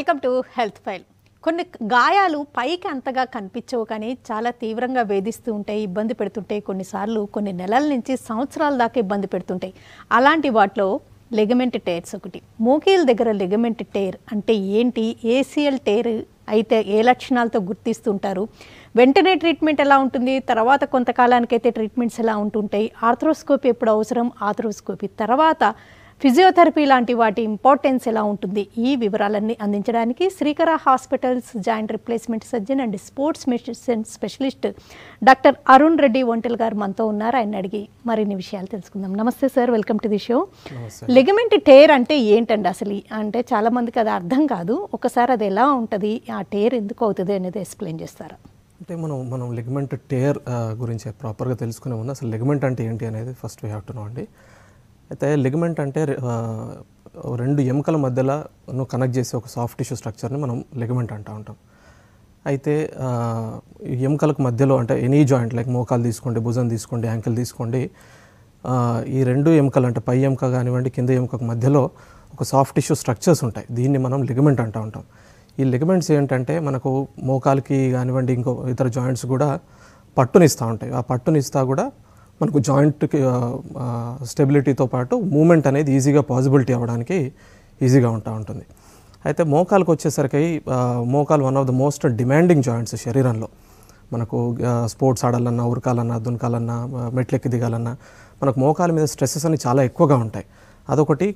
Welcome to health file. కొన్ని గాయాలు పైకి అంతగా కనిపించవు, కానీ చాలా తీవ్రంగా వేధిస్తూ ఉంటాయి, ఇబ్బంది పెడుతుంటాయి. కొన్నిసార్లు కొన్ని నెలల నుంచి సంవత్సరాల దాకా ఇబ్బంది పెడుతుంటాయి. అలాంటి వాటిలో లెగమెంట్ టేర్స్ ఒకటి. మోకాళ్ళ దగ్గర లెగమెంట్ టేర్ అంటే ఏంటి, ఏసీఎల్ టేర్ అయితే ఏ లక్షణాలతో గుర్తిస్తుంటారు, వెంటనే ట్రీట్మెంట్ ఎలా ఉంటుంది, తర్వాత కొంతకాలానికైతే ట్రీట్మెంట్స్ ఎలా ఉంటుంటాయి, ఆర్థ్రోస్కోపీ ఎప్పుడు అవసరం, ఆర్థ్రోస్కోపీ తర్వాత ఫిజియోథెరపీ లాంటి వాటి ఇంపార్టెన్స్ ఎలా ఉంటుంది, ఈ వివరాలన్నీ అందించడానికి Srikara hospitals joint replacement surgeon and sports medicine specialist doctor Arun Reddy Ontel గారు మనతో ఉన్నారు. ఆయన అడిగి మరిన్ని విషయాలు తెలుసుకుందాం. నమస్తే sir, welcome to the show. Ligament tear అంటే ఏంటండి అసలు? అంటే చాలా మందికి అది అర్థం కాదు. ఒకసారి అది ఎలా ఉంటుంది, ఆ టేర్ ఎందుకు అవుతుంది అనేది ఎక్స్ప్లెయిన్ చేస్తారా? అంటే మనం లెగమెంట్ టేర్ గురించి ప్రాపర్గా తెలుసుకునే ముందు అసలు లెగమెంట్ అంటే ఏంటి అనేది first we have to know అండి. అయితే లెగమెంట్ అంటే రెండు ఎముకల మధ్యలో కనెక్ట్ చేసే ఒక సాఫ్ట్ టిష్యూ స్ట్రక్చర్ని మనం లెగమెంట్ అంటూ ఉంటాం. అయితే ఎముకలకు మధ్యలో అంటే ఎనీ జాయింట్ లైక్ మోకాలు తీసుకోండి, భుజం తీసుకోండి, యాంకిల్ తీసుకోండి, ఈ రెండు ఎముకలు అంటే పై ఎముక కానివ్వండి కింద ఎముకకు మధ్యలో ఒక సాఫ్ట్ టిష్యూ స్ట్రక్చర్స్ ఉంటాయి. దీన్ని మనం లెగమెంట్ అంటూ ఉంటాం. ఈ లెగమెంట్స్ ఏంటంటే మనకు మోకాలకి కానివ్వండి ఇంకో ఇతర జాయింట్స్ కూడా పట్టునిస్తూ ఉంటాయి. ఆ పట్టునిస్తా కూడా మనకు జాయింట్కి స్టెబిలిటీతో పాటు మూమెంట్ అనేది ఈజీగా పాసిబిలిటీ అవ్వడానికి ఈజీగా ఉంటుంది. అయితే మోకాలకు వచ్చేసరికి మోకాలు one of the most demanding joints శరీరంలో. మనకు స్పోర్ట్స్ ఆడాలన్నా, ఉరకాలన్నా, దునకాలన్నా, మెట్లెక్కి దిగాలన్నా మనకు మోకాల మీద స్ట్రెస్సెస్ అని చాలా ఎక్కువగా ఉంటాయి. అదొకటి.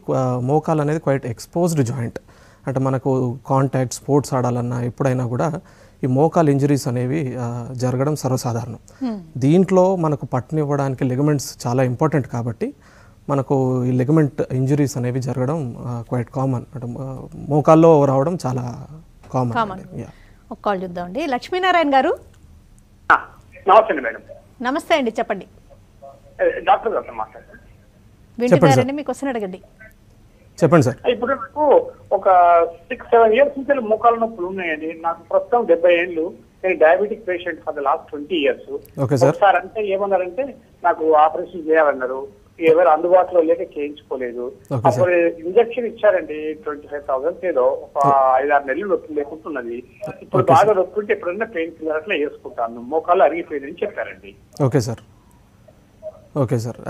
మోకాలు అనేది క్వైట్ ఎక్స్పోజ్డ్ జాయింట్. అంటే మనకు కాంటాక్ట్ స్పోర్ట్స్ ఆడాలన్నా ఎప్పుడైనా కూడా ఈ మోకాల్ ఇంజరీస్ అనేవి జరగడం సర్వసాధారణం. దీంట్లో మనకు పట్టునివ్వడానికి లెగమెంట్స్ చాలా ఇంపార్టెంట్ కాబట్టి మనకు ఈ లెగమెంట్ ఇంజరీస్ అనేవి జరగడం క్వైట్ కామన్. అంటే మోకాల్లో రావడం చాలా కామన్. ఒక కాల్ చూద్దామండి. లక్ష్మీనారాయణ గారు నమస్తే మేడం. నమస్తే అండి, చెప్పండి. డాక్టర్ గారు మాట్లాడారు. వింటున్నారండి, మీకు క్వశ్చన్ అడగండి. చెప్పండి సార్. ఇప్పుడు నాకు ఒక 6-7 years నుంచి మోకాల నొప్పులు ఉన్నాయండి. నాకు ప్రస్తుతం 70 ఏళ్ళు. నేను diabetic patient for the last 20 years. ఒకసారి అంటే ఏమన్నారంటే నాకు ఆపరేషన్ చేయాలన్నారు. ఎవరు అందుబాటులో లేక చేయించుకోలేదు. అప్పుడు ఇంజక్షన్ ఇచ్చారండి 25,000 ఏదో. ఒక 5-6 నెలలు నొప్పి లేకుంటున్నది. ఇప్పుడు బాగా నొప్పి ఉంటే ఎప్పుడన్నా పెయిన్ కిల్లర్ అట్లా వేసుకుంటాను. మోకాలు అరిగిపోయిందని చెప్పారండి. Okay sir.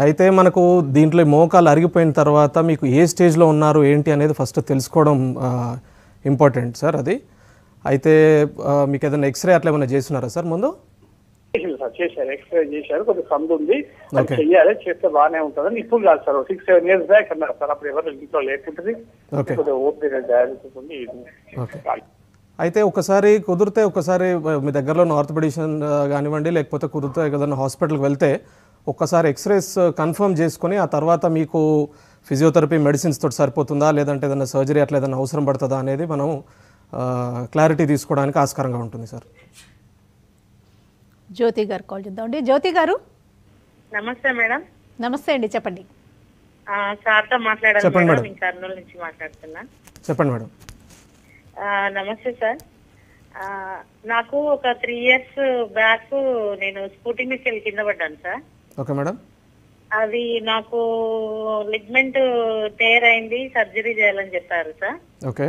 అయితే మనకు దీంట్లో మోకాలు అరిగిపోయిన తర్వాత మీకు ఏ స్టేజ్లో ఉన్నారు ఏంటి అనేది ఫస్ట్ తెలుసుకోవడం ఇంపార్టెంట్ సార్. అది అయితే మీకు ఏదైనా ఎక్స్రే అట్లా ఏమైనా చేస్తున్నారా సార్ ముందు? చేశారు, ఎక్స్రే చేశారు. కొంచెం సందు ఉంది, చెయ్యాలి, చేస్తే బాగానే ఉంటుందని. ఇప్పుడు కాదు సార్, 6-7 years బ్యాక్ అన్నారు సార్. అప్పుడు ఎవరు ఇంట్లో లేకుంటుంది. అయితే ఒకసారి కుదిరితే ఒకసారి మీ దగ్గరలో ఆర్థోపెడిషియన్ కానివ్వండి, లేకపోతే కుదిరితే ఏదైనా హాస్పిటల్కి వెళ్తే ఒక్కసారి ఎక్స్రేస్ కన్ఫర్మ్ చేసుకొని ఆ తర్వాత మీకు ఫిజియోథెరపీ మెడిసిన్స్ తోటి సరిపోతుందా, లేదంటే ఏదైనా సర్జరీ అట్లా ఏదైనా అవసరం పడుతుందా అనేది మనం క్లారిటీ తీసుకోవడానికి ఆస్కారంగా ఉంటుంది సార్. జ్యోతి గారు కాల్ చేద్దామండి. జ్యోతి గారు నమస్తే మేడం. నమస్తే అండి, చెప్పండి. సార్తో మాట్లాడాలి. చెప్పండి మేడం. కర్నూలు నుంచి మాట్లాడుతున్నా. చెప్పండి మేడం. నమస్తే సార్. నాకు ఒక 3 years బ్యాక్ నేను స్కూటీ నుంచి వెళ్ళి కింద పడ్డాను సార్. Okay madam. అది నాకు లిగ్మెంట్ టేర్ అయింది, సర్జరీ చేయాలని చెప్పారు సార్. ఓకే.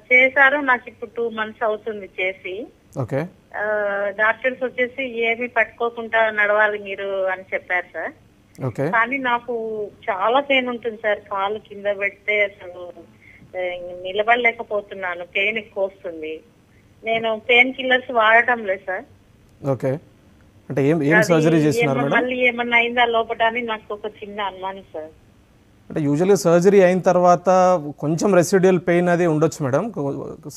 చేశారు. నాకు ఇప్పుడు 2 months అవుతుంది చేసి. ఓకే. డాక్టర్స్ వచ్చేసి ఏమి పట్టుకోకుండా నడవాలి మీరు అని చెప్పారు సార్. ఓకే. కానీ నాకు చాలా పెయిన్ ఉంటుంది సార్. కాలు కింద పెడితే అసలు నిలబడలేకపోతున్నాను. పెయిన్ ఎక్కువ వస్తుంది. నేను పెయిన్ కిల్లర్స్ వాడటం లేదు సార్. ఓకే. అంటే ఏం సర్జరీ చేస్తున్నారు మేడం? మళ్ళీ ఏమన్నా అయిందా లోపల అని నాకు ఒక చిన్న అనుమానం సార్. అంటే యూజువల్లీ సర్జరీ అయిన తర్వాత కొంచెం రెసిడ్యువల్ పెయిన్ అది ఉండొచ్చు మేడం.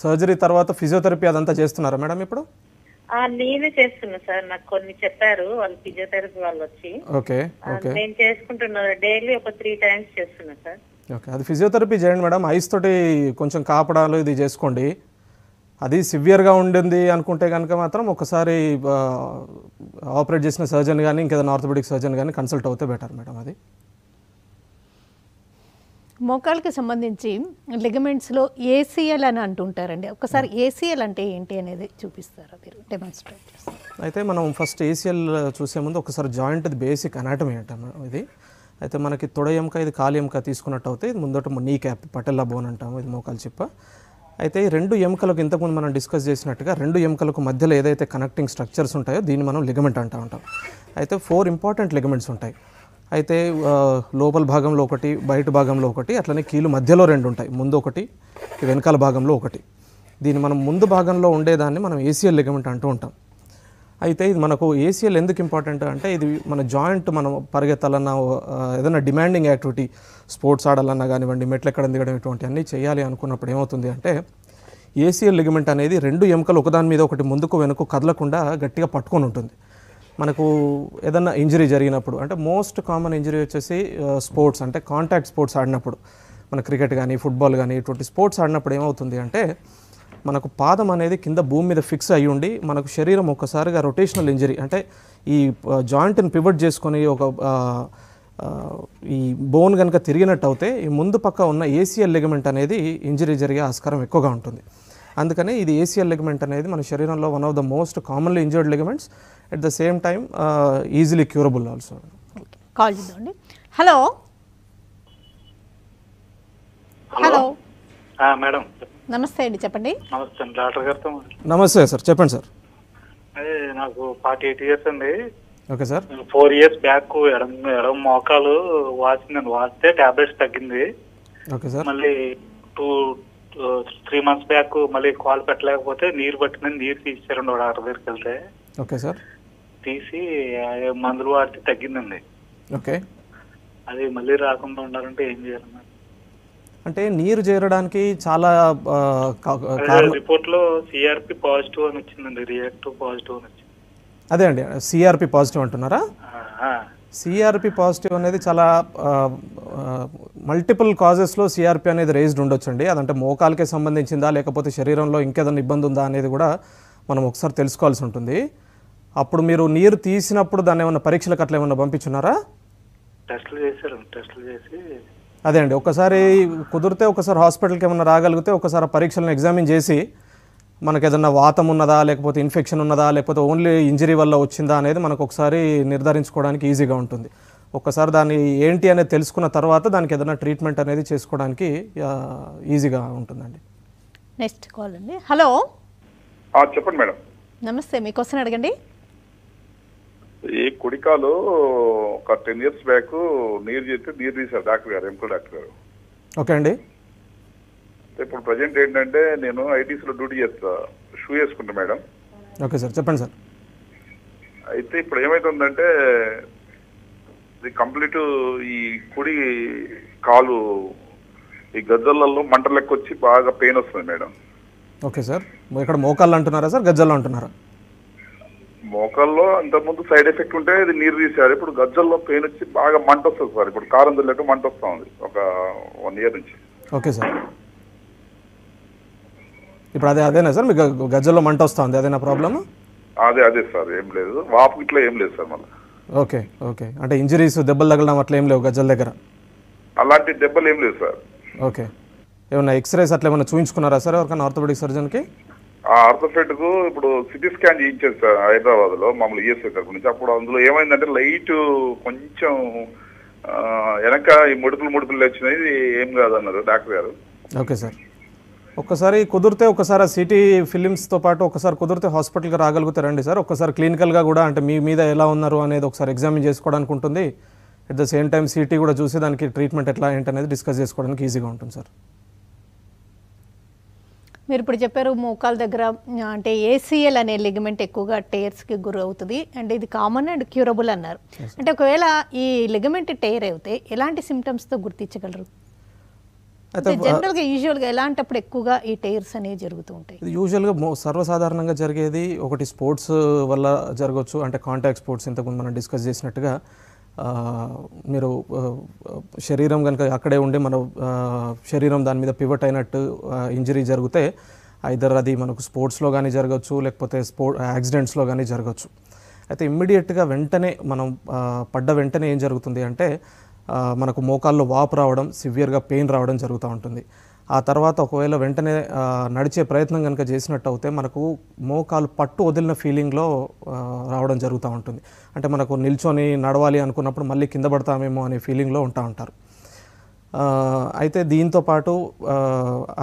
సర్జరీ తర్వాత ఫిజియోథెరపీ అదంతా చేస్తున్నారా మేడం ఇప్పుడు? నేనే చేస్తున్నా సార్. నాకు కొన్ని చెప్పారు వాళ్ళు, ఫిజియోథెరపీ వాళ్ళు వచ్చి. ఓకే. ఓకే. నేను చేసుకుంటున్నా డైలీ ఒక 3 times చేస్తున్నా సార్. ఓకే. అది ఫిజియోథెరపీ చేయండి మేడం. ఐస్ తోటి కొంచెం కాపడాలు ఇది చేసుకోండి. అది సివియర్గా ఉండింది అనుకుంటే కనుక మాత్రం ఒకసారి ఆపరేట్ చేసిన సర్జన్ కానీ ఇంకేదైనా ఆర్థోపెడిక్ సర్జన్ కానీ కన్సల్ట్ అవుతే బెటర్ మేడం. అది మోకాళ్ళకి సంబంధించి లిగమెంట్స్లో ఏసీఎల్ అని అంటుంటారండి. ఒకసారి ఏసీఎల్ అంటే ఏంటి అనేది చూపిస్తారా మీరు, డెమాన్స్ట్రేట్ చేస్తారు? అయితే మనం ఫస్ట్ ఏసీఎల్ చూసే ముందు ఒకసారి జాయింట్ బేసిక్ అనాటమీ అంటాం ఇది. అయితే మనకి తొడ ఎముక, ఇది కాలి ఎముక తీసుకున్నట్టు అవుతే ఇది ముందట నీ క్యాప్ పటెల్లా బోన్ అంటాము, ఇది మోకాలు చిప్ప. అయితే ఈ రెండు ఎముకలకు ఇంతకుముందు మనం డిస్కస్ చేసినట్టుగా రెండు ఎముకలకు మధ్యలో ఏదైతే కనెక్టింగ్ స్ట్రక్చర్స్ ఉంటాయో దీన్ని మనం లిగమెంట్ అంటూ ఉంటాం. అయితే 4 ఇంపార్టెంట్ లిగమెంట్స్ ఉంటాయి. అయితే లోపల భాగంలో ఒకటి, బయట భాగంలో ఒకటి, అట్లనే కీలు మధ్యలో 2 ఉంటాయి. ముందు ఒకటి, వెనకాల భాగంలో ఒకటి. దీన్ని మనం ముందు భాగంలో ఉండేదాన్ని మనం ఏసీఎల్ లిగమెంట్ అంటూ ఉంటాం. అయితే ఇది మనకు ఏసీఎల్ ఎందుకు ఇంపార్టెంట్ అంటే ఇది మన జాయింట్ మనం పరిగెత్తాలన్నా ఏదైనా డిమాండింగ్ యాక్టివిటీ స్పోర్ట్స్ ఆడాలన్నా కానివ్వండి, మెట్లు ఎక్కడం దిగడం ఇటువంటి అన్నీ చేయాలి అనుకున్నప్పుడు ఏమవుతుంది అంటే ఏసీఎల్ లిగమెంట్ అనేది రెండు ఎముకలు ఒకదాని మీద ఒకటి ముందుకు వెనుక కదలకుండా గట్టిగా పట్టుకొని ఉంటుంది. మనకు ఏదన్నా ఇంజరీ జరిగినప్పుడు అంటే మోస్ట్ కామన్ ఇంజరీ వచ్చేసి స్పోర్ట్స్ అంటే కాంటాక్ట్ స్పోర్ట్స్ ఆడినప్పుడు మన క్రికెట్ కానీ ఫుట్బాల్ కానీ ఇటువంటి స్పోర్ట్స్ ఆడినప్పుడు ఏమవుతుంది అంటే మనకు పాదం అనేది కింద భూమి మీద ఫిక్స్ అయ్యి ఉండి మనకు శరీరం ఒక్కసారిగా రొటేషనల్ ఇంజరీ అంటే ఈ జాయింట్ని పివట్ చేసుకొని ఒక ఈ బోన్ కనుక తిరిగినట్టు అయితే ఈ ముందు పక్క ఉన్న ఏసీఎల్ లిగమెంట్ అనేది ఇంజరీ జరిగే ఆస్కారం ఎక్కువగా ఉంటుంది. అందుకని ఇది ఏసీఎల్ లిగమెంట్ అనేది మన శరీరంలో one of the most commonly injured ligaments, at the same time easily curable also. Call చేద్దామండి. హలో హలో మేడం నమస్తే అండి, చెప్పండి. నమస్తే అండి, డాక్టర్ గారితో. నమస్తే సార్, చెప్పండి సార్. అదే నాకు 48 years అండి. Okay sir. 4 years బ్యాక్ ఎడమ మోకాలు వాసిందండి, వాస్తే టాబ్లెట్స్ తగ్గింది. Okay sir. మళ్ళీ 2-3 months బ్యాక్ మళ్ళీ కాల్ పెట్టలేకపోతే నీరు పట్టిందని నీరు తీసేసారండి డాక్టర్ దగ్గరికి వెళ్తే. Okay sir. తీసి మందులు వాడితే తగ్గిందండి. ఓకే. అది మళ్ళీ రాకుండా ఉండాలంటే ఏం చేయాలన్నా? అంటే నీరు చేరడానికి చాలా రిపోర్ట్ లో సిఆర్పి పాజిటివ్ అని వచ్చిందండి, రియాక్టివ్ పాజిటివ్ అని వచ్చింది. అదే అండి, సిఆర్పి పాజిటివ్ అంటున్నారా? సిఆర్పి పాజిటివ్ అనేది చాలా మల్టిపుల్ కాజెస్లో సిఆర్పి అనేది రేజ్డ్ ఉండొచ్చండి. అదంటే మోకాలకే సంబంధించిందా లేకపోతే శరీరంలో ఇంకేదైనా ఇబ్బంది ఉందా అనేది కూడా మనం ఒకసారి తెలుసుకోవాల్సి ఉంటుంది. అప్పుడు మీరు నీరు తీసినప్పుడు దాన్ని ఏమైనా పరీక్షలకు అట్లా ఏమైనా పంపించున్నారా? టెస్టులు చేశారు, టెస్టులు చేసి అదే అండి, ఒకసారి కుదిరితే ఒకసారి హాస్పిటల్కి ఏమైనా రాగలిగితే ఒకసారి పరీక్షలను ఎగ్జామిన్ చేసి మనకు ఏదన్నా వాతం ఉన్నదా లేకపోతే ఇన్ఫెక్షన్ ఉన్నదా లేకపోతే ఓన్లీ ఇంజరీ వల్ల వచ్చిందా అనేది మనకు ఒకసారి నిర్ధారించుకోవడానికి ఈజీగా ఉంటుంది. ఒక్కసారి దాన్ని ఏంటి అనేది తెలుసుకున్న తర్వాత దానికి ఏదైనా ట్రీట్మెంట్ అనేది చేసుకోవడానికి ఈజీగా ఉంటుందండి. నెక్స్ట్ కాల్ అండి. హలో చెప్పండి మేడం. నమస్తే, మీ క్వశ్చన్ అడగండి. ఈ కుడికాలు ఒక 10 years బ్యాక్ నీరు చేస్తే నీరు తీశారు డాక్టర్ గారు, ఎంపీ డాక్టర్ గారు. ఓకే అండి. ఇప్పుడు ప్రజెంట్ ఏంటంటే నేను ఐటీసీలో డ్యూటీ చేస్తా, షూ వేసుకుంటా మేడం. ఓకే సార్, చెప్పండి సార్. అయితే ఇప్పుడు ఏమైతుందంటే ఇది కంప్లీట్ ఈ కుడి కాలు ఈ గజ్జలలో మంట లెక్క వచ్చి బాగా పెయిన్ వస్తుంది మేడం. ఓకే సార్, ఇక్కడ మోకాళ్ళు అంటున్నారా సార్, గజ్జల్లో అంటున్నారా? మోకాల్లో అంతకుముందు సైడ్ ఎఫెక్ట్ ఉంటే ఇది నీరు తీశారు, ఇప్పుడు గజ్జల్లో పెయిన్ వచ్చి బాగా మంట వస్తుంది సార్. ఇప్పుడు కారం తెలియక మంట వస్తూ ఉంది ఒక 1 year నుంచి. ఓకే సార్, ఇప్పుడు అదేనా సార్ మీకు గజ్జల్లో మంట వస్తూ ఉంది, అదేనా ప్రాబ్లమ్? అదే సార్, ఏం లేదు, వాపు ఇట్లా ఏం లేదు సార్ మళ్ళీ. ఓకే ఓకే, అంటే ఇంజరీస్ దెబ్బలు తగలడం అట్లా ఏం లేవు గజ్జల దగ్గర? అలాంటి దెబ్బలు ఏం లేదు సార్. ఓకే, ఏమన్నా ఎక్స్రేస్ అట్లా ఏమన్నా చూపించుకున్నారా సార్ ఎవరికైనా ఆర్థోపెడిక్ సర్జన్కి? ఆర్థోపెడ్ కు ఇప్పుడు సిటీ స్కాన్ చేయించారు సార్ హైదరాబాద్ లో, మామూలు ఈఎస్ఐ తరపు నుంచి. అప్పుడు అందులో ఏమైందంటే లైట్ కొంచెం వెనక ఈ ముడుపులు వచ్చినాయి, ఏం కాదన్నారు డాక్టర్ గారు. ఓకే సార్, ఒక్కసారి కుదిరితే ఒకసారి సిటీ ఫిలిమ్స్తో పాటు ఒకసారి కుదిరితే హాస్పిటల్కి రాగలుగుతారండి సార్. ఒకసారి క్లినికల్గా కూడా అంటే మీ మీద ఎలా ఉన్నారు అనేది ఒకసారి ఎగ్జామిన్ చేసుకోవడానికి ఉంటుంది. At the same time city కూడా చూసి దానికి ట్రీట్మెంట్ ఎట్లా ఏంటనేది డిస్కస్ చేసుకోవడానికి ఈజీగా ఉంటుంది సార్. మీరు ఇప్పుడు చెప్పారు మోకాల దగ్గర అంటే ఏసీఎల్ అనే లిగమెంట్ ఎక్కువగా టేర్స్కి గురి అవుతుంది అండ్ ఇది కామన్ అండ్ క్యూరబుల్ అన్నారు. అంటే ఒకవేళ ఈ లిగమెంట్ టేర్ అయితే ఎలాంటి సిమ్టమ్స్తో గుర్తించగలరు? జనరల్గా యూజువల్గా ఎలాంటప్పుడు ఎక్కువగా ఈ టైర్స్ అనేవి జరుగుతూ ఉంటాయి? యూజువల్గా సర్వసాధారణంగా జరిగేది ఒకటి స్పోర్ట్స్ వల్ల జరగవచ్చు, అంటే కాంటాక్ట్ స్పోర్ట్స్ ఇంతకుముందు మనం డిస్కస్ చేసినట్టుగా మీరు శరీరం కనుక అక్కడే ఉండి మన శరీరం దాని మీద పివట్ అయినట్టు ఇంజరీ జరిగితే ఐదర్ అది మనకు స్పోర్ట్స్లో కానీ జరగచ్చు లేకపోతే యాక్సిడెంట్స్లో కానీ జరగచ్చు. అయితే ఇమ్మీడియట్గా వెంటనే మనం పడ్డ వెంటనే ఏం జరుగుతుంది అంటే మనకు మోకాల్లో వాపు రావడం, సివియర్గా పెయిన్ రావడం జరుగుతూ ఉంటుంది. ఆ తర్వాత ఒకవేళ వెంటనే నడిచే ప్రయత్నం కనుక చేసినట్టు అయితే మనకు మోకాలు పట్టు వదిలిన ఫీలింగ్లో రావడం జరుగుతూ ఉంటుంది. అంటే మనకు నిల్చొని నడవాలి అనుకున్నప్పుడు మళ్ళీ కింద పడతామేమో అనే ఫీలింగ్లో ఉంటారు. అయితే దీంతో పాటు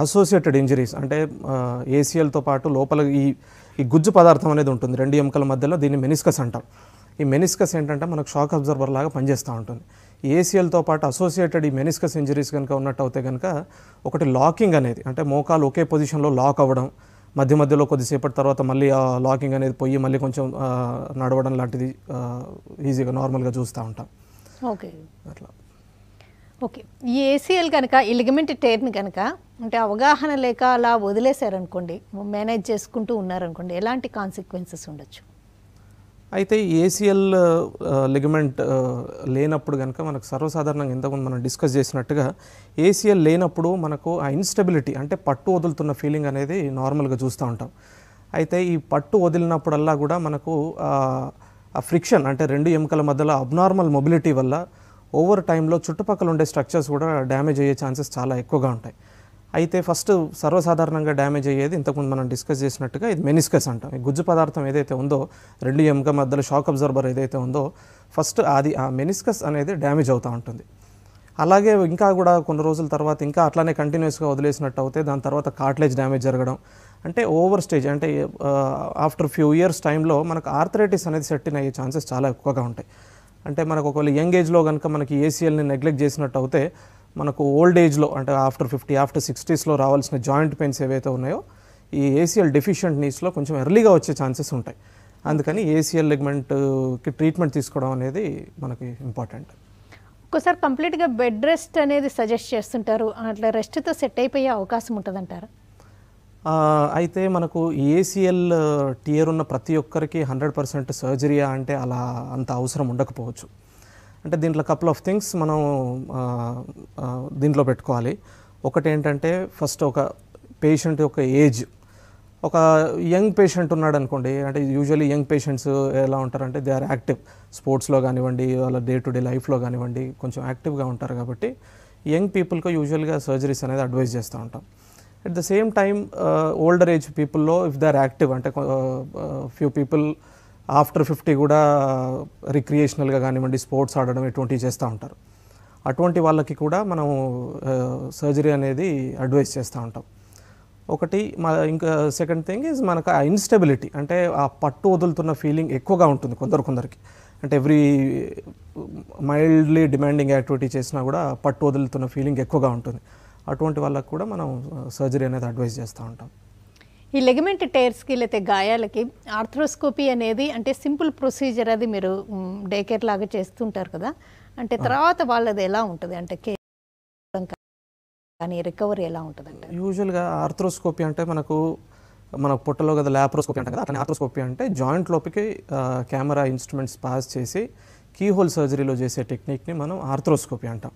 అసోసియేటెడ్ ఇంజరీస్ అంటే ఏసీఎల్తో పాటు లోపల ఈ గుజ్జు పదార్థం అనేది ఉంటుంది 2 ఎముకల మధ్యలో, దీన్ని మెనిస్కస్ అంటాం. ఈ మెనిస్కస్ ఏంటంటే మనకు షాక్ అబ్జర్వర్ లాగా పనిచేస్తూ ఉంటుంది. ఏసీఎల్తో పాటు అసోసియేటెడ్ ఈ మెనిస్కస్ ఇంజరీస్ కనుక ఉన్నట్టు అయితే కనుక ఒకటి లాకింగ్ అనేది, అంటే మోకాలు ఒకే పొజిషన్లో లాక్ అవ్వడం, మధ్యలో కొద్దిసేపటి తర్వాత మళ్ళీ ఆ లాకింగ్ అనేది పోయి మళ్ళీ కొంచెం నడవడం లాంటిది ఈజీగా నార్మల్గా చూస్తూ ఉంటాం. ఓకే అట్లా. ఓకే, ఈ ఏసీఎల్ కనుక ఈ లిగమెంట్ టేర్ని కనుక అంటే అవగాహన లేక అలా వదిలేశారనుకోండి, మేనేజ్ చేసుకుంటూ ఉన్నారనుకోండి, ఎలాంటి కాన్సిక్వెన్సెస్ ఉండొచ్చు? అయితే ఏసీఎల్ లిగమెంట్ లేనప్పుడు కనుక మనకు సర్వసాధారణంగా ఇంతకుముందు మనం డిస్కస్ చేసినట్టుగా ఏసీఎల్ లేనప్పుడు మనకు ఆ ఇన్స్టెబిలిటీ అంటే పట్టు వదులుతున్న ఫీలింగ్ అనేది నార్మల్గా చూస్తూ ఉంటాం. అయితే ఈ పట్టు వదిలినప్పుడల్లా కూడా మనకు ఆ ఫ్రిక్షన్ అంటే 2 ఎముకల మధ్యలో అబ్నార్మల్ మొబిలిటీ వల్ల ఓవర్ టైంలో చుట్టుపక్కల ఉండే స్ట్రక్చర్స్ కూడా డ్యామేజ్ అయ్యే ఛాన్సెస్ చాలా ఎక్కువగా ఉంటాయి. అయితే ఫస్ట్ సర్వసాధారణంగా డ్యామేజ్ అయ్యేది ఇంతకుముందు మనం డిస్కస్ చేసినట్టుగా ఇది మెనిస్కస్ అంటాం. ఈ గుజ్జు పదార్థం ఏదైతే ఉందో 2 ఎముక మధ్యలో షాక్ అబ్జర్వర్ ఏదైతే ఉందో ఫస్ట్ అది ఆ మెనిస్కస్ అనేది డ్యామేజ్ అవుతూ ఉంటుంది. అలాగే ఇంకా కూడా కొన్ని రోజుల తర్వాత ఇంకా అట్లానే కంటిన్యూస్గా వదిలేసినట్టు అవుతే దాని తర్వాత కార్టిలేజ్ డ్యామేజ్ జరగడం, అంటే ఓవర్ స్టేజ్ అంటే ఆఫ్టర్ ఫ్యూ ఇయర్స్ టైంలో మనకు ఆర్థరైటిస్ అనేది సెట్ ఇన్ అయ్యే ఛాన్సెస్ చాలా ఎక్కువగా ఉంటాయి. అంటే మనకు ఒకవేళ యంగ్ ఏజ్లో కనుక మనకి ఏసీఎల్ని నెగ్లెక్ట్ చేసినట్టు అవుతే మనకు ఓల్డ్ ఏజ్లో అంటే ఆఫ్టర్ 50 ఆఫ్టర్ 60స్లో రావాల్సిన జాయింట్ పెయిన్స్ ఏవైతే ఉన్నాయో ఈ ఏసీఎల్ డెఫిషియెంట్ నీస్లో కొంచెం ఎర్లీగా వచ్చే ఛాన్సెస్ ఉంటాయి. అందుకని ఏసీఎల్ లిగమెంట్కి ట్రీట్మెంట్ తీసుకోవడం అనేది మనకి ఇంపార్టెంట్. ఒక్కోసారి కంప్లీట్గా బెడ్ రెస్ట్ అనేది సజెస్ట్ చేస్తుంటారు, అట్లా రెస్ట్తో సెట్ అయిపోయే అవకాశం ఉంటుందంటారా? అయితే మనకు ఏసీఎల్ టియర్ ఉన్న ప్రతి ఒక్కరికి 100% సర్జరీయా అంటే అలా అంత అవసరం ఉండకపోవచ్చు. అంటే దీంట్లో కపుల్ ఆఫ్ థింగ్స్ మనం దీంట్లో పెట్టుకోవాలి. ఒకటి ఏంటంటే ఫస్ట్ ఒక పేషెంట్ యొక్క ఏజ్, ఒక యంగ్ పేషెంట్ ఉన్నాడు అనుకోండి, అంటే యూజువల్లీ యంగ్ పేషెంట్స్ ఎలా ఉంటారంటే దే ఆర్ యాక్టివ్, స్పోర్ట్స్లో కానివ్వండి వాళ్ళ డే టు డే లైఫ్లో కానివ్వండి కొంచెం యాక్టివ్గా ఉంటారు. కాబట్టి యంగ్ పీపుల్కి యూజువల్గా సర్జరీస్ అనేది అడ్వైజ్ చేస్తూ ఉంటాం. At the same time older age పీపుల్లో ఇఫ్ దే ఆర్ యాక్టివ్ అంటే ఫ్యూ పీపుల్ ఆఫ్టర్ 50 కూడా రిక్రియేషనల్గా కానివ్వండి స్పోర్ట్స్ ఆడడం ఇటువంటివి చేస్తూ ఉంటారు. అటువంటి వాళ్ళకి కూడా మనం సర్జరీ అనేది అడ్వైస్ చేస్తూ ఉంటాం. ఒకటి ఇంకా సెకండ్ థింగ్ ఈజ్ మనకు ఆ ఇన్స్టెబిలిటీ అంటే ఆ పట్టు వదులుతున్న ఫీలింగ్ ఎక్కువగా ఉంటుంది కొందరికి. అంటే ఎవ్రీ మైల్డ్లీ డిమాండింగ్ యాక్టివిటీ చేసినా కూడా పట్టు వదులుతున్న ఫీలింగ్ ఎక్కువగా ఉంటుంది. అటువంటి వాళ్ళకు కూడా మనం సర్జరీ అనేది అడ్వైస్ చేస్తూ ఉంటాం. ఈ లెగమెంట్ టేర్స్కి లేకపోతే గాయాలకి ఆర్థ్రోస్కోపీ అనేది అంటే సింపుల్ ప్రొసీజర్, అది మీరు డే కేర్ లాగా చేస్తుంటారు కదా, అంటే తర్వాత వాళ్ళది ఎలా ఉంటుంది అంటే కేర్ కానీ రికవరీ ఎలా ఉంటుంది అంటే? యూజువల్గా ఆర్థ్రోస్కోపీ అంటే మన పొట్టలో కదా ల్యాప్రోస్కోపీ అంటే కదా, అతని ఆర్థ్రోస్కోపీ అంటే జాయింట్ లోపలికి కెమెరా ఇన్స్ట్రుమెంట్స్ పాస్ చేసి కీహోల్ సర్జరీలో చేసే టెక్నిక్ని మనం ఆర్థ్రోస్కోపీ అంటాం.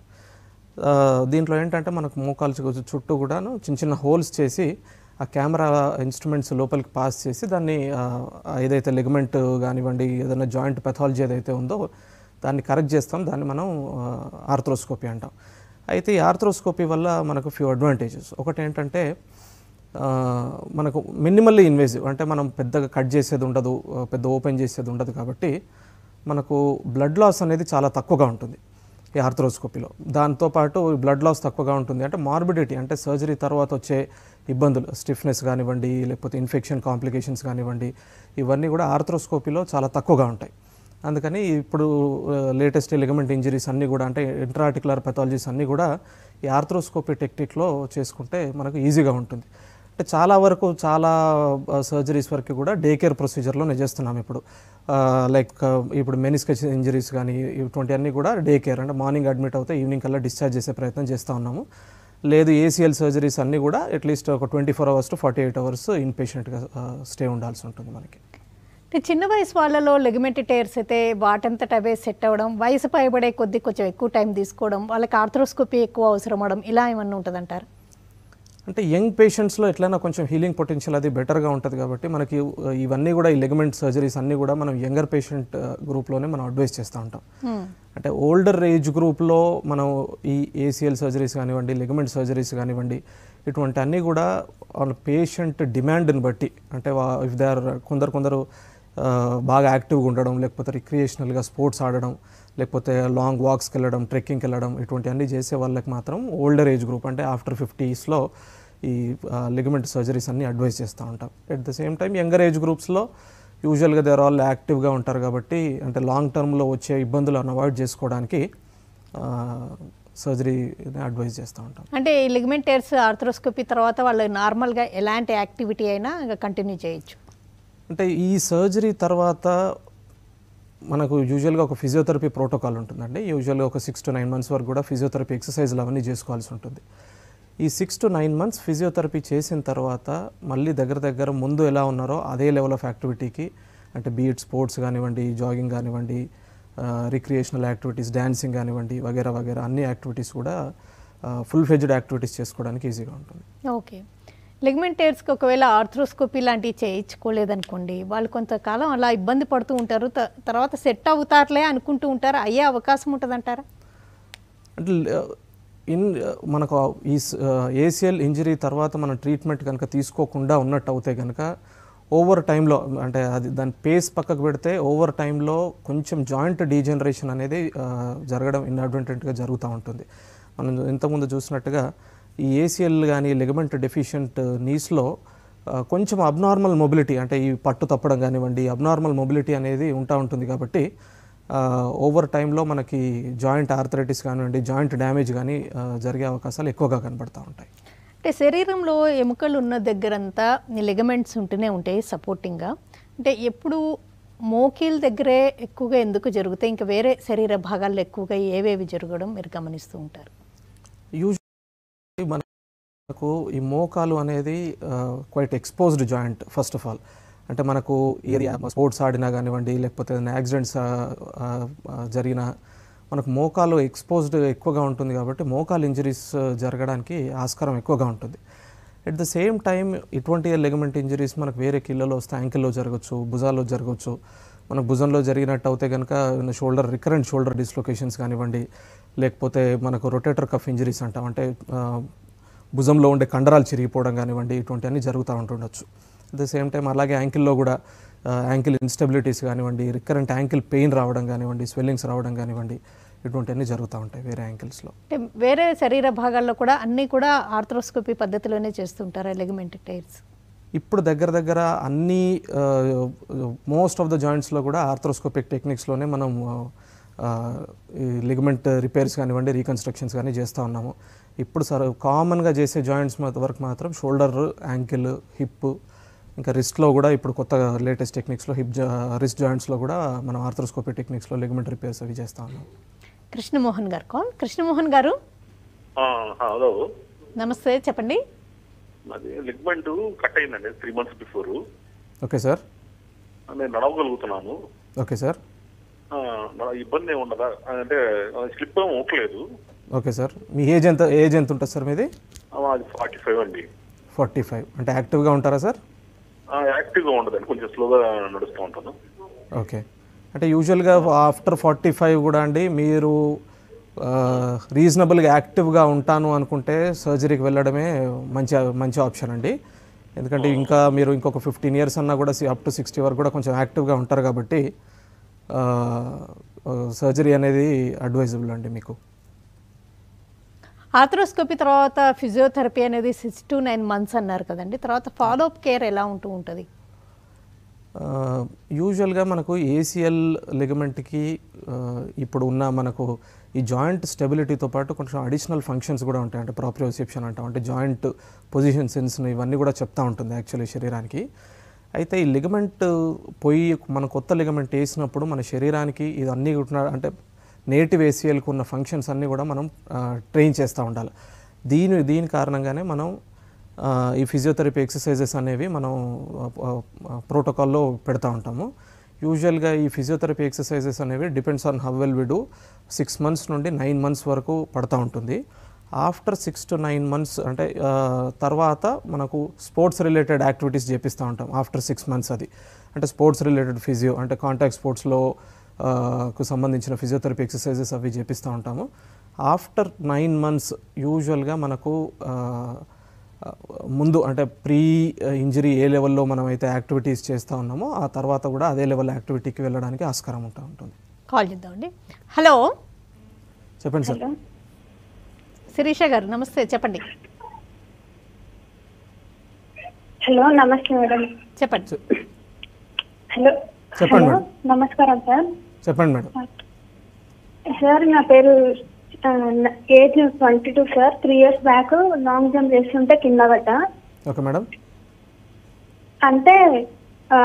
దీంట్లో ఏంటంటే మనకు మోకాలు చుట్టూ కూడాను చిన్న హోల్స్ చేసి ఆ కెమెరా ఇన్స్ట్రుమెంట్స్ లోపలికి పాస్ చేసి దాన్ని ఏదైతే లిగమెంట్ కానివ్వండి ఏదైనా జాయింట్ పెథాలజీ ఏదైతే ఉందో దాన్ని కరెక్ట్ చేస్తాం, దాన్ని మనం ఆర్థ్రోస్కోపీ అంటాం. అయితే ఈ ఆర్థ్రోస్కోపీ వల్ల మనకు ఫ్యూ అడ్వాంటేజెస్. ఒకటి ఏంటంటే మనకు మినిమల్లీ ఇన్వేజివ్ అంటే మనం పెద్దగా కట్ చేసేది ఉండదు, పెద్ద ఓపెన్ చేసేది ఉండదు. కాబట్టి మనకు బ్లడ్ లాస్ అనేది చాలా తక్కువగా ఉంటుంది ఈ ఆర్థ్రోస్కోపీలో. దాంతోపాటు బ్లడ్ లాస్ తక్కువగా ఉంటుంది అంటే మార్బిడిటీ అంటే సర్జరీ తర్వాత వచ్చే ఇబ్బందులు, స్టిఫ్నెస్ కానివ్వండి లేకపోతే ఇన్ఫెక్షన్ కాంప్లికేషన్స్ కానివ్వండి, ఇవన్నీ కూడా ఆర్థ్రోస్కోపీలో చాలా తక్కువగా ఉంటాయి. అందుకని ఇప్పుడు లేటెస్ట్ లిగమెంట్ ఇంజరీస్ అన్నీ కూడా అంటే ఇంట్రాఆర్టికులర్ పెథాలజీస్ అన్నీ కూడా ఈ ఆర్థ్రోస్కోపీ టెక్నిక్లో చేసుకుంటే మనకు ఈజీగా ఉంటుంది. అంటే చాలా వరకు చాలా సర్జరీస్ వరకు కూడా డే కేర్ ప్రొసీజర్లోనే చేస్తున్నాం ఇప్పుడు. లైక్ ఇప్పుడు మెనిస్కస్ ఇంజరీస్ కానీ ఇటువంటి అన్నీ కూడా డే కేర్ అంటే మార్నింగ్ అడ్మిట్ అవుతే ఈవినింగ్ కల్లా డిశ్చార్జ్ చేసే ప్రయత్నం చేస్తూ ఉన్నాము. లేదు ఏసీఎల్ సర్జరీస్ అన్నీ కూడా అట్లీస్ట్ ఒక 24 hours to 48 hours ఇన్ పేషెంట్గా స్టే ఉండాల్సి ఉంటుంది మనకి. చిన్న వయసు వాళ్ళలో లెగమెంట్ టేర్స్ అయితే వాటంతట అవే సెట్ అవ్వడం, వయసు పైబడే కొద్దీ కొంచెం ఎక్కువ టైం తీసుకోవడం, వాళ్ళకి ఆర్థ్రోస్కోపీ ఎక్కువ అవసరం అవడం, ఇలా ఏమన్నా ఉంటుందంటారు? అంటే యంగ్ పేషెంట్స్లో ఎట్లయినా కొంచెం హీలింగ్ పొటెన్షియల్ అది బెటర్గా ఉంటుంది. కాబట్టి మనకి ఇవన్నీ కూడా ఈ లెగమెంట్ సర్జరీస్ అన్నీ కూడా మనం యంగర్ పేషెంట్ గ్రూప్లోనే మనం అడ్వైస్ చేస్తూ ఉంటాం. అంటే ఓల్డర్ ఏజ్ గ్రూప్లో మనం ఈ ఏసీఎల్ సర్జరీస్ కానివ్వండి లెగమెంట్ సర్జరీస్ కానివ్వండి ఇటువంటి అన్నీ కూడా వాళ్ళ పేషెంట్ డిమాండ్ని బట్టి అంటే ఇఫ్ దే ఆర్ కొందరు బాగా యాక్టివ్గా ఉండడం, లేకపోతే రిక్రియేషనల్గా స్పోర్ట్స్ ఆడడం, లేకపోతే లాంగ్ వాక్స్కి వెళ్ళడం, ట్రెక్కింగ్కి వెళ్ళడం, ఇటువంటివన్నీ చేసే వాళ్ళకి మాత్రం ఓల్డర్ ఏజ్ గ్రూప్ అంటే ఆఫ్టర్ 50స్లో ఈ లిగమెంట్ సర్జరీస్ అన్ని అడ్వైస్ చేస్తూ ఉంటాం. At the same time younger age గ్రూప్స్లో యూజువల్గా దేర్ ఆల్ యాక్టివ్గా ఉంటారు కాబట్టి అంటే లాంగ్ టర్మ్లో వచ్చే ఇబ్బందులను అవాయిడ్ చేసుకోవడానికి సర్జరీ అడ్వైజ్ చేస్తూ ఉంటాం. అంటే ఈ లిగమెంట్ టేర్స్ ఆర్థ్రోస్కోపీ తర్వాత వాళ్ళు నార్మల్గా ఎలాంటి యాక్టివిటీ అయినా కంటిన్యూ చేయొచ్చు? అంటే ఈ సర్జరీ తర్వాత మనకు యూజువల్గా ఒక ఫిజియోథెరపీ ప్రోటోకాల్ ఉంటుందండి. యూజువల్గా ఒక 6 to 9 months వరకు కూడా ఫిజియోథెరపీ ఎక్సర్సైజ్లు అవన్నీ చేసుకోవాల్సి ఉంటుంది. ఈ 6 to 9 months ఫిజియోథెరపీ చేసిన తర్వాత మళ్ళీ దగ్గర ముందు ఎలా ఉన్నారో అదే లెవెల్ ఆఫ్ యాక్టివిటీకి అంటే బీట్ స్పోర్ట్స్ కానివ్వండి, జాగింగ్ కానివ్వండి, రిక్రియేషనల్ యాక్టివిటీస్, డ్యాన్సింగ్ కానివ్వండి, వగేరా అన్ని యాక్టివిటీస్ కూడా ఫుల్ ఫ్లెడ్జ్డ్ యాక్టివిటీస్ చేసుకోవడానికి ఈజీగా ఉంటుంది. ఓకే. లిగమెంట్ టేర్స్కి ఒకవేళ ఆర్థ్రోస్కోపీ లాంటివి చేయించుకోలేదనుకోండి, వాళ్ళు కొంతకాలం అలా ఇబ్బంది పడుతూ ఉంటారు, తర్వాత సెట్ అవుతారులే అనుకుంటూ ఉంటారు, అయ్యే అవకాశం ఉంటుందంటారా? అంటే మనకు ఈ ఏసిఎల్ ఇంజరీ తర్వాత మనం ట్రీట్మెంట్ కనుక తీసుకోకుండా ఉన్నట్టు అవుతే కనుక ఓవర్ టైంలో అంటే అది దాని పేస్ పక్కకు పెడితే ఓవర్ టైంలో కొంచెం జాయింట్ డీజనరేషన్ అనేది జరగడం ఇన్అడ్వర్టెంట్గా జరుగుతూ ఉంటుంది. మనం ఇంతకుముందు చూసినట్టుగా ఈ ఏసిఎల్ కానీ లిగమెంట్ డెఫిషియంట్ నీస్లో కొంచెం అబ్నార్మల్ మొబిలిటీ అంటే ఈ పట్టు తప్పడం కానివ్వండి, అబ్నార్మల్ మొబిలిటీ అనేది ఉంటుంది కాబట్టి ఓవర్ టైంలో మనకి జాయింట్ ఆర్థరైటిస్ కానివ్వండి, జాయింట్ డ్యామేజ్ కానీ జరిగే అవకాశాలు ఎక్కువగా కనబడుతూ ఉంటాయి. అంటే శరీరంలో ఎముకలు ఉన్న దగ్గరంతా లిగమెంట్స్ ఉంటూనే ఉంటాయి సపోర్టింగ్గా. అంటే ఎప్పుడు మోకీల దగ్గరే ఎక్కువగా ఎందుకు జరుగుతాయి, ఇంకా వేరే శరీర భాగాల్లో ఎక్కువగా ఏవేవి జరగడం మీరు గమనిస్తూ ఉంటారు? యూజువల్లీ మనకు ఈ మోకాలు అనేది quite exposed joint first of all. అంటే మనకు ఏరియా స్పోర్ట్స్ ఆడినా కానివ్వండి, లేకపోతే ఏదైనా యాక్సిడెంట్స్ జరిగినా మనకు మోకాలు ఎక్స్పోజ్డ్ ఎక్కువగా ఉంటుంది కాబట్టి మోకాలు ఇంజరీస్ జరగడానికి ఆస్కారం ఎక్కువగా ఉంటుంది. ఎట్ ద సేమ్ టైం ఇటువంటి లిగమెంట్ ఇంజరీస్ మనకు వేరే కీళ్ళలో వస్తే యాంకిల్లో జరగచ్చు, భుజాల్లో జరగచ్చు. మనకు భుజంలో జరిగినట్టు అయితే కనుక రికరెంట్ షోల్డర్ డిస్లొకేషన్స్ కానివ్వండి, లేకపోతే మనకు రొటేటర్ కఫ్ ఇంజరీస్ అంటాం, అంటే భుజంలో ఉండే కండరాలు చిరిగిపోవడం కానివ్వండి, ఇటువంటివన్నీ జరుగుతూ ఉంటుండొచ్చు. అట్ ద సేమ్ టైం అలాగే యాంకిల్లో కూడా యాంకిల్ ఇన్స్టెబిలిటీస్ కానివ్వండి, రికరెంట్ యాంకిల్ పెయిన్ రావడం కానివ్వండి, స్వెల్లింగ్స్ రావడం కానివ్వండి, ఇటువంటివన్నీ జరుగుతూ ఉంటాయి వేరే యాంకిల్స్లో. అంటే వేరే శరీర భాగాల్లో కూడా అన్నీ కూడా ఆర్థ్రోస్కోపీ పద్ధతిలోనే చేస్తుంటారా లిగమెంట్ టైర్స్? ఇప్పుడు దగ్గర అన్ని మోస్ట్ ఆఫ్ ద జాయింట్స్లో కూడా ఆర్థ్రోస్కోపిక్ టెక్నిక్స్లోనే మనం ఈ లిగమెంట్ రిపేర్స్ కానివ్వండి, రీకన్స్ట్రక్షన్స్ కానీ చేస్తూ ఉన్నాము. ఇప్పుడు కామన్గా చేసే జాయింట్స్ వరకు మాత్రం షోల్డర్, యాంకిల్, హిప్, ఇంకా రిస్ట్లో కూడా ఇప్పుడు కొత్త లేటెస్ట్ టెక్నిక్స్లో రిస్ట్ జాయింట్స్లో కూడా మనం ఆర్థ్రోస్కోపీ టెక్నిక్స్లో లిగమెంట్ రిపేర్స్ అవి చేస్తూ ఉన్నాం. కృష్ణమోహన్ గారు కాల్. కృష్ణమోహన్ గారు హలో, నమస్తే, చెప్పండి. అది లిగ్మెంట్ కట్ అయిందండి 3 months బిఫోర్. Okay sir. నేను నడవగలుగుతున్నాను. Okay sir. ఇబ్బంది ఏమి ఉండదా అంటే స్లిప్ ఏమి అవ్వట్లేదు. Okay sir. మీ ఏజ్ ఎంత ఉంటుంది సార్ మీది? అది 45 అండి. 45 అంటే యాక్టివ్గా ఉంటారా సార్? యాక్టివ్గా ఉండదండి, కొంచెం స్లోగా నడుస్తూ ఉంటాను. ఓకే. అంటే యూజువల్గా ఆఫ్టర్ 45 కూడా అండి మీరు రీజనబుల్గా యాక్టివ్గా ఉంటాను అనుకుంటే సర్జరీకి వెళ్ళడమే మంచి ఆప్షన్ అండి. ఎందుకంటే ఇంకా మీరు ఇంకొక 15 years అన్నా కూడా అప్ టు 60 వరకు కూడా కొంచెం యాక్టివ్గా ఉంటారు కాబట్టి సర్జరీ అనేది అడ్వైజబుల్ అండి మీకు. ఆర్థ్రోస్కోపీ తర్వాత ఫిజియోథెరపీ అనేది 6 to 9 months అన్నారు కదండి, తర్వాత ఫాలోఅప్ కేర్ ఎలా ఉంటుంది? యూజువల్గా మనకు ఏసిఎల్ లిగమెంట్కి ఇప్పుడు ఉన్న మనకు ఈ జాయింట్ స్టెబిలిటీతో పాటు కొంచెం అడిషనల్ ఫంక్షన్స్ కూడా ఉంటాయి. అంటే ప్రాప్రియోసెప్షన్ అంటాం, అంటే జాయింట్ పొజిషన్ సెన్స్ని ఇవన్నీ కూడా చెప్తూ ఉంటుంది యాక్చువల్లీ శరీరానికి. అయితే ఈ లిగమెంట్ మన కొత్త లిగమెంట్ వేసినప్పుడు మన శరీరానికి ఇదన్నీ అంటే నేటివ్ ఏసిఎల్కి ఉన్న ఫంక్షన్స్ అన్నీ కూడా మనం ట్రైన్ చేస్తూ ఉండాలి. దీని కారణంగానే మనం ఈ ఫిజియోథెరపీ ఎక్సర్సైజెస్ అనేవి మనం ప్రోటోకాల్లో పెడతా ఉంటాము. యూజువల్గా ఈ ఫిజియోథెరపీ ఎక్సర్సైజెస్ అనేవి depends on how well we do 6 months నుండి 9 months వరకు పడుతూ ఉంటుంది. ఆఫ్టర్ 6 to 9 months అంటే తర్వాత మనకు స్పోర్ట్స్ రిలేటెడ్ యాక్టివిటీస్ చేపిస్తూ ఉంటాం ఆఫ్టర్ 6 months. అది అంటే స్పోర్ట్స్ రిలేటెడ్ ఫిజియో అంటే కాంటాక్ట్ స్పోర్ట్స్లో కు సంబంధించిన ఫిజియోథెరపీ ఎక్సర్సైజెస్ అవి చేపిస్తూ ఉంటాము. ఆఫ్టర్ 9 months యూజువల్గా మనకు ముందు అంటే ప్రీ ఇంజరీ ఏ లెవెల్లో మనం అయితే యాక్టివిటీస్ చేస్తూ ఉన్నామో ఆ తర్వాత కూడా అదే లెవెల్ యాక్టివిటీకి వెళ్ళడానికి ఆస్కారం ఉంటుంది. కాల్ చేద్దామండి. హలో చెప్పండి సార్. శిరీష గారు నమస్తే, చెప్పండి. హలో నమస్తే మేడం. చెప్పండి. హలో చెప్పండి హలో మేడం. నమస్కారం సార్. చెప్పండి మేడం. సార్ నా పేరు age 22 sir. 3 years back long jump చేస్తుంటే కింద పడ్డా. Okay madam. అంటే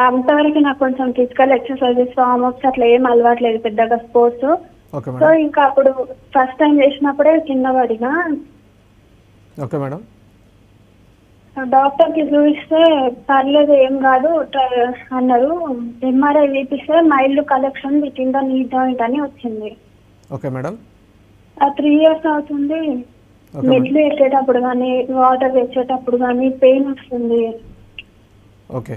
అంతవరకు నాకు కొంచెం ఫిజికల్ ఎక్సర్సైజెస్ వార్మప్స్ అట్లా ఏం అలవాట్లేదు పెద్దగా స్పోర్ట్స్. Okay so madam. ఇంకా అప్పుడు ఫస్ట్ టైం చేసినప్పుడే కింద పడినా. Okay madam. డాక్టర్ కి చూపిస్తే పర్లేదు ఏం కాదు అన్నారు. ఎంఆర్ఐ తీపిస్తే mild collection within the knee joint అని వచ్చింది. Okay madam. 3 years అవుతుంది. ఓకే మెట్లు ఎక్కేటప్పుడు కానీ వాటర్ తెచ్చేటప్పుడు కానీ పెయిన్ వస్తుంది. ఓకే,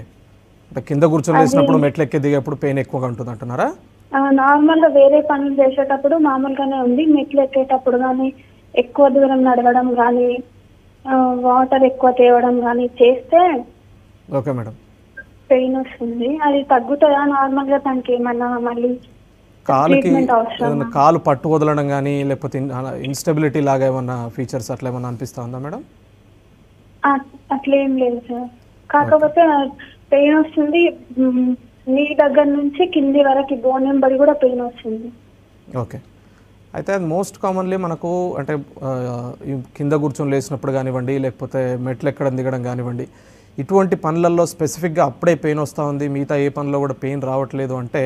అంటే కింద కూర్చొని వేసినప్పుడు మెట్లు ఎక్కి దిగేప్పుడు పెయిన్ ఎక్కువగా ఉంటుంది అంటున్నారా? నార్మల్ గా వేరే పనులు చేసేటప్పుడు మామూలుగానే ఉంది. మెట్లు ఎక్కేటప్పుడు కానీ ఎక్కువ దూరం నడవడం కానీ వాటర్ ఎక్కువ తేవడం కానీ చేస్తే ఓకే మేడం. పెయిన్ వస్తుంది. అది తగ్గుతుందా నార్మల్ గా? దానికి ఏమన్నా మళ్ళీ కాలుకి ట్రీట్మెంట్ అవసరమా? ఏదైనా కాలు పట్టు వదలడం కానీ లేకపోతే ఇన్స్టెబిలిటీ లాగా ఏమన్నా ఫీచర్స్ అట్లా ఏమన్నా అనిపిస్తా ఉందా మేడం? అట్లేం లేదు సార్. కాకపోతే పెయిన్ వస్తుంది. నీ దగ్గర నుంచి కింది వరకు బోన్ నెంబర్ కూడా పెయిన్ వస్తుంది. ఓకే, అయితే మోస్ట్ కామన్లీ మనకు అంటే కింద కూర్చొని లేచినప్పుడు కానివ్వండి లేకపోతే మెట్లు ఎక్కడం దిగడం కానివ్వండి ఇటువంటి పనులలో స్పెసిఫిక్గా అప్పుడే పెయిన్ వస్తూ ఉంది, మిగతా ఏ పనిలో కూడా పెయిన్ రావట్లేదు అంటే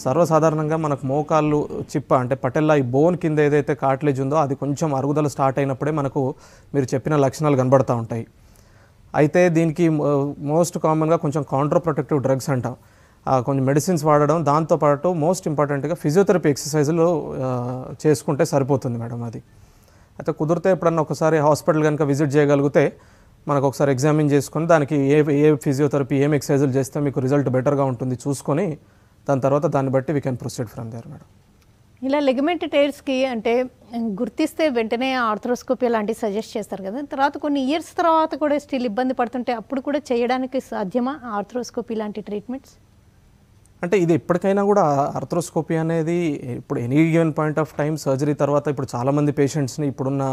సర్వసాధారణంగా మనకు మోకాళ్ళు చిప్ప అంటే పటెల్లా ఈ బోన్ కింద ఏదైతే కార్టిలేజ్ ఉందో అది కొంచెం అరుగుదల స్టార్ట్ అయినప్పుడే మనకు మీరు చెప్పిన లక్షణాలు కనబడుతూ ఉంటాయి. అయితే దీనికి మోస్ట్ కామన్గా కొంచెం కౌంటర్ ప్రొటెక్టివ్ డ్రగ్స్ అంటాం, కొంచెం మెడిసిన్స్ వాడడం, దాంతోపాటు మోస్ట్ ఇంపార్టెంట్గా ఫిజియోథెరపీ ఎక్సర్సైజులు చేసుకుంటే సరిపోతుంది మేడం. అది అయితే కుదిరితే ఎప్పుడన్నా ఒకసారి హాస్పిటల్ కనుక విజిట్ చేయగలిగితే మనకు ఒకసారి ఎగ్జామిన్ చేసుకొని దానికి ఏ ఫిజియోథెరపీ ఏం ఎక్సర్సైజులు చేస్తే మీకు రిజల్ట్ బెటర్గా ఉంటుంది చూసుకొని దాని తర్వాత దాన్ని బట్టి we can proceed from there madam. ఇలా లెగమెంట్ టైర్స్కి అంటే గుర్తిస్తే వెంటనే ఆర్థ్రోస్కోపీ లాంటివి సజెస్ట్ చేస్తారు కదా, తర్వాత కొన్ని ఇయర్స్ తర్వాత కూడా స్టిల్ ఇబ్బంది పడుతుంటే అప్పుడు కూడా చేయడానికి సాధ్యమా ఆర్థ్రోస్కోపీ లాంటి ట్రీట్మెంట్స్? అంటే ఇది ఎప్పటికైనా కూడా ఆర్థ్రోస్కోపీ అనేది ఇప్పుడు any given point of time surgery తర్వాత ఇప్పుడు చాలామంది పేషెంట్స్ని ఇప్పుడున్న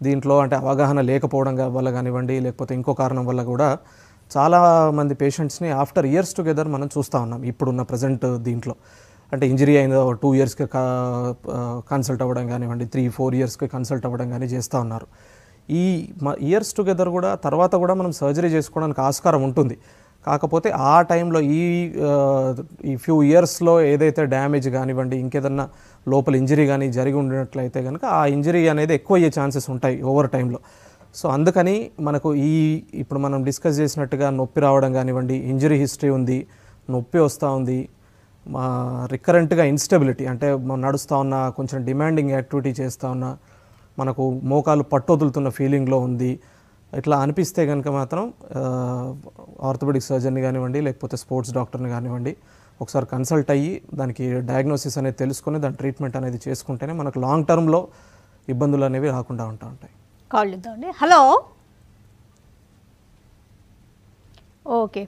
దీంట్లో అంటే అవగాహన లేకపోవడం వల్ల కానివ్వండి లేకపోతే ఇంకో కారణం వల్ల కూడా చాలామంది పేషెంట్స్ని ఆఫ్టర్ ఇయర్స్ టుగెదర్ మనం చూస్తూ ఉన్నాం. ఇప్పుడున్న ప్రజెంట్ దీంట్లో అంటే ఇంజరీ అయిన 2 yearsకి కన్సల్ట్ అవ్వడం కానివ్వండి 3-4 yearsకి కన్సల్ట్ అవ్వడం కానీ చేస్తూ ఉన్నారు. ఈ ఇయర్స్ టుగెదర్ కూడా తర్వాత కూడా మనం సర్జరీ చేసుకోవడానికి ఆస్కారం ఉంటుంది. కాకపోతే ఆ టైంలో ఈ ఫ్యూ ఇయర్స్లో ఏదైతే డ్యామేజ్ కానివ్వండి ఇంకేదన్నా లోపల ఇంజరీ కానీ జరిగి ఉన్నట్లయితే కనుక ఆ ఇంజరీ అనేది ఎక్కువ అయ్యే ఛాన్సెస్ ఉంటాయి ఓవర్ టైంలో. సో అందుకని మనకు ఇప్పుడు మనం డిస్కస్ చేసినట్టుగా నొప్పి రావడం కానివ్వండి, ఇంజరీ హిస్టరీ ఉంది, నొప్పి వస్తూ ఉంది, రికరెంట్గా ఇన్స్టెబిలిటీ అంటే నడుస్తూ ఉన్న కొంచెం డిమాండింగ్ యాక్టివిటీ చేస్తూ ఉన్న మనకు మోకాలు పట్టొదులుతున్న ఫీలింగ్లో ఉంది, ఇట్లా అనిపిస్తే కనుక మాత్రం ఆర్థోపెడిక్ సర్జన్ని కానివ్వండి లేకపోతే స్పోర్ట్స్ డాక్టర్ని కానివ్వండి ఒకసారి కన్సల్ట్ అయ్యి దానికి డయాగ్నోసిస్ అనేది తెలుసుకొని దాని ట్రీట్మెంట్ అనేది చేసుకుంటేనే మనకు లాంగ్ టర్మ్లో ఇబ్బందులు అనేవి రాకుండా ఉంటాయి. కాల్ ఇద్దామండి. Hello, okay.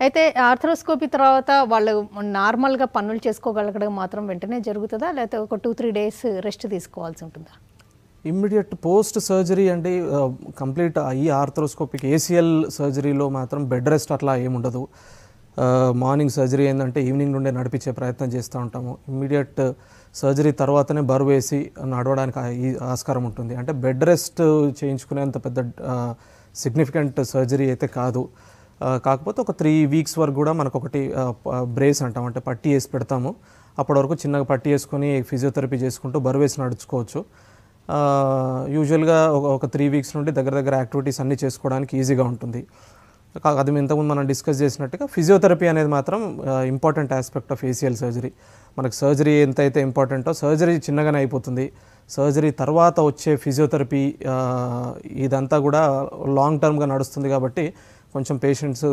అయితే ఆర్థ్రోస్కోపీ తర్వాత వాళ్ళు నార్మల్గా పనులు చేసుకోగలగడం మాత్రం వెంటనే జరుగుతుందా లేకపోతే ఒక 2-3 days రెస్ట్ తీసుకోవాల్సి ఉంటుందా? ఇమ్మీడియట్ పోస్ట్ సర్జరీ అంటే కంప్లీట్ ఈ ఆర్థ్రోస్కోపిక్ ఏసీఎల్ సర్జరీలో మాత్రం బెడ్ రెస్ట్ అట్లా ఏముండదు. మార్నింగ్ సర్జరీ ఏంటంటే ఈవినింగ్ నుండే నడిపించే ప్రయత్నం చేస్తూ ఉంటాము. ఇమ్మీడియట్ సర్జరీ తర్వాతనే బరువు వేసి నడవడానికి ఆస్కారం ఉంటుంది. అంటే బెడ్ రెస్ట్ చేయించుకునేంత పెద్ద సిగ్నిఫికెంట్ సర్జరీ అయితే కాదు. కాకపోతే ఒక 3 weeks వరకు కూడా మనకు ఒకటి బ్రేస్ అంటాం, అంటే పట్టి వేసి పెడతాము. అప్పటి వరకు చిన్నగా పట్టి వేసుకొని ఫిజియోథెరపీ చేసుకుంటూ బరువు వేసి నడుచుకోవచ్చు. యూజువల్గా ఒక 3 weeks నుండి దగ్గర యాక్టివిటీస్ అన్నీ చేసుకోవడానికి ఈజీగా ఉంటుంది. అది ఇంతకుముందు మనం డిస్కస్ చేసినట్టుగా ఫిజియోథెరపీ అనేది మాత్రం important aspect of ACL surgery. మనకు సర్జరీ ఎంతైతే ఇంపార్టెంటో సర్జరీ చిన్నగానే అయిపోతుంది. సర్జరీ తర్వాత వచ్చే ఫిజియోథెరపీ ఇదంతా కూడా లాంగ్ టర్మ్గా నడుస్తుంది. కాబట్టి కొంచెం పేషెంట్స్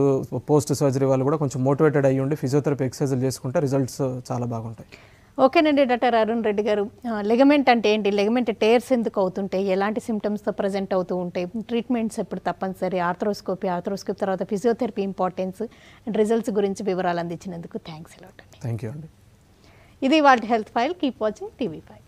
పోస్ట్ సర్జరీ వాళ్ళు కూడా కొంచెం మోటివేటెడ్ అయ్యి ఉండి ఫిజియోథెరపీ ఎక్సర్సైజులు చేసుకుంటే రిజల్ట్స్ చాలా బాగుంటాయి. ఓకేనండి డాక్టర్ అరుణ్ రెడ్డి గారు, లెగమెంట్ అంటే ఏంటి, లెగమెంట్ టేర్స్ ఎందుకు అవుతుంటాయి, ఎలాంటి సిమ్టమ్స్తో ప్రజెంట్ అవుతూ ఉంటాయి, ట్రీట్మెంట్స్ ఎప్పుడు తప్పనిసరి, ఆర్థ్రోస్కోపీ తర్వాత ఫిజియోథెరపీ ఇంపార్టెన్స్ అండ్ రిజల్ట్స్ గురించి వివరాలు అందించినందుకు థ్యాంక్స్ అలాట్ అండి. థ్యాంక్ యూ అండి. ఇది వాళ్ళ health file. Keep watching TV5.